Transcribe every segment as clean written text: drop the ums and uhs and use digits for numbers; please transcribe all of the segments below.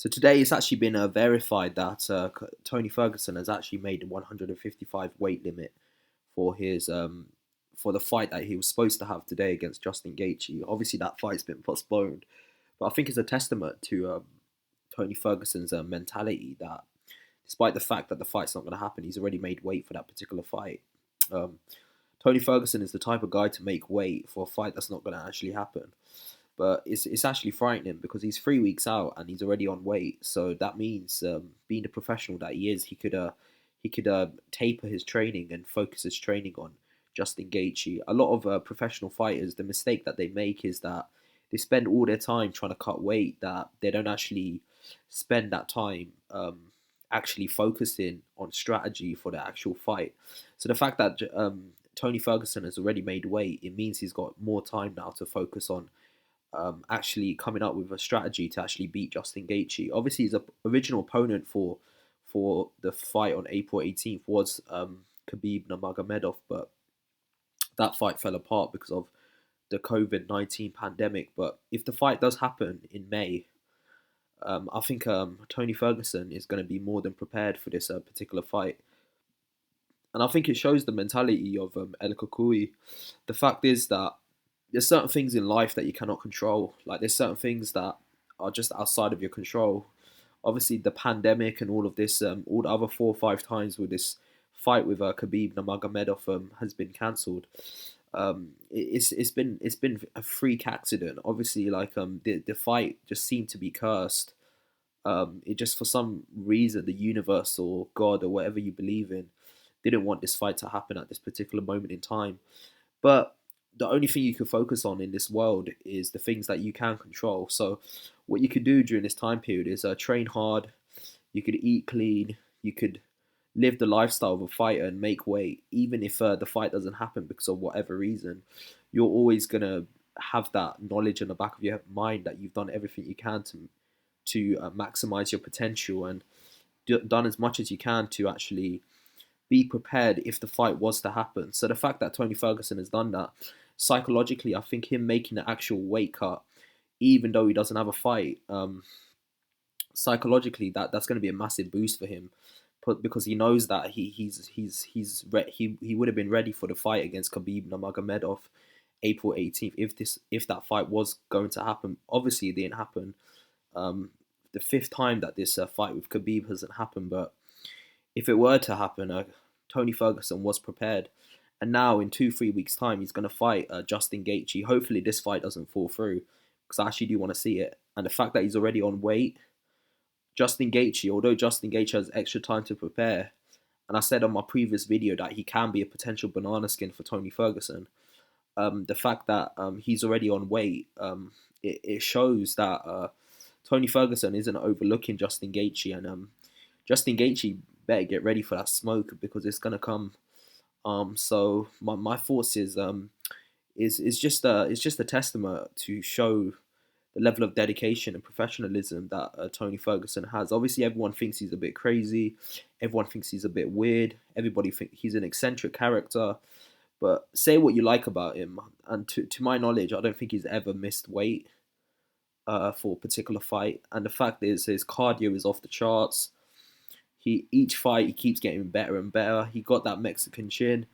So today it's actually been verified that Tony Ferguson has actually made the 155 weight limit for his for the fight that he was supposed to have today against Justin Gaethje. Obviously, that fight's been postponed, but I think it's a testament to Tony Ferguson's mentality that, despite the fact that the fight's not going to happen, he's already made weight for that particular fight. Um, Tony Ferguson is the type of guy to make weight for a fight that's not going to actually happen. But it's actually frightening because he's 3 weeks out and he's already on weight. So that means, being the professional that he is, he could taper his training and focus his training on Justin Gaethje. A lot of professional fighters, the mistake that they make is that they spend all their time trying to cut weight, that they don't actually spend that time actually focusing on strategy for the actual fight. So the fact that Tony Ferguson has already made weight, it means he's got more time now to focus on actually coming up with a strategy to actually beat Justin Gaethje. Obviously, his original opponent for the fight on April 18th was Khabib Nurmagomedov, but that fight fell apart because of the COVID-19 pandemic. But if the fight does happen in May, I think Tony Ferguson is going to be more than prepared for this particular fight. And I think it shows the mentality of El Kukui. The fact is that there's certain things in life that you cannot control. Like, there's certain things that are just outside of your control. Obviously, the pandemic and all of this, all the other 4 or 5 times with this fight with Khabib Nurmagomedov has been cancelled. It's been a freak accident. Obviously, like the fight just seemed to be cursed. It just, for some reason, the universe or God or whatever you believe in didn't want this fight to happen at this particular moment in time. But the only thing you can focus on in this world is the things that you can control. So what you could do during this time period is train hard. You could eat clean. You could live the lifestyle of a fighter and make weight. Even if the fight doesn't happen because of whatever reason, you're always going to have that knowledge in the back of your mind that you've done everything you can to maximize your potential and done as much as you can to actually be prepared if the fight was to happen. So the fact that Tony Ferguson has done that, psychologically, I think him making the actual weight cut, even though he doesn't have a fight, psychologically that's going to be a massive boost for him, because he knows that he would have been ready for the fight against Khabib Nurmagomedov April 18th if that fight was going to happen. Obviously, it didn't happen. The fifth time that this fight with Khabib hasn't happened, but if it were to happen, Tony Ferguson was prepared. And now, in 2 3 weeks' time, he's going to fight Justin Gaethje. Hopefully, this fight doesn't fall through, because I actually do want to see it. And the fact that he's already on weight, Justin Gaethje, although Justin Gaethje has extra time to prepare, and I said on my previous video that he can be a potential banana skin for Tony Ferguson, the fact that he's already on weight, it shows that Tony Ferguson isn't overlooking Justin Gaethje, and Justin Gaethje better get ready for that smoke, because it's gonna come. So my thoughts is just a testament to show the level of dedication and professionalism that Tony Ferguson has. Obviously, everyone thinks he's a bit crazy. Everyone thinks he's a bit weird. Everybody thinks he's an eccentric character. But say what you like about him, and to my knowledge, I don't think he's ever missed weight for a particular fight. And the fact is, his cardio is off the charts. Each fight he keeps getting better and better. He got that Mexican chin.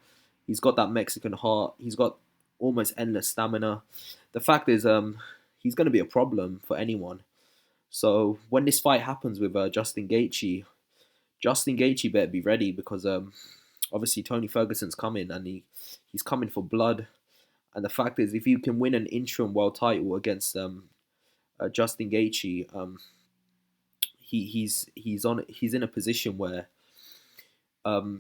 He's got that Mexican heart. He's got almost endless stamina. The fact is, he's going to be a problem for anyone. So when this fight happens with Justin Gaethje better be ready, because obviously Tony Ferguson's coming, and he's coming for blood. And the fact is, if you can win an interim world title against Justin Gaethje, he's in a position where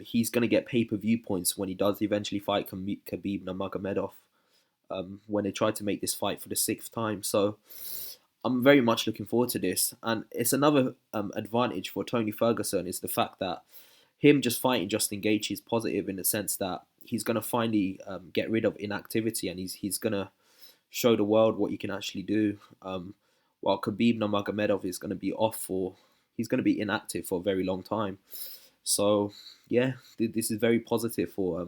he's going to get pay-per-view points when he does eventually fight Khabib Nurmagomedov, when they try to make this fight for the sixth time. So I'm very much looking forward to this. And it's another advantage for Tony Ferguson, is the fact that him just fighting Justin Gaethje is positive, in the sense that he's going to finally get rid of inactivity, and he's going to show the world what you can actually do. While Khabib Nurmagomedov is going to be he's going to be inactive for a very long time. So yeah, this is very positive for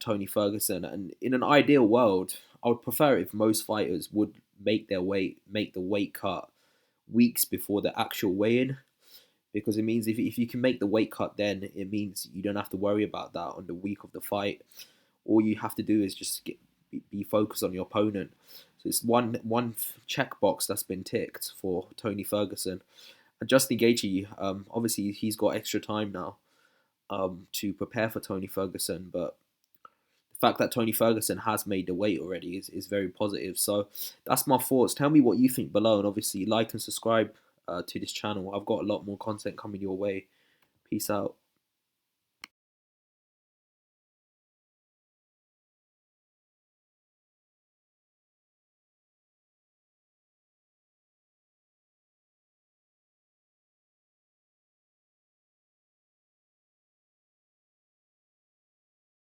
Tony Ferguson. And in an ideal world, I would prefer if most fighters would make the weight cut weeks before the actual weigh-in, because it means if you can make the weight cut, then it means you don't have to worry about that on the week of the fight. All you have to do is just be focused on your opponent. So it's one checkbox that's been ticked for Tony Ferguson. And Justin Gaethje, obviously he's got extra time now to prepare for Tony Ferguson, but the fact that Tony Ferguson has made the weight already is very positive. So that's my thoughts. Tell me what you think below, and obviously like and subscribe to this channel. I've got a lot more content coming your way. Peace out.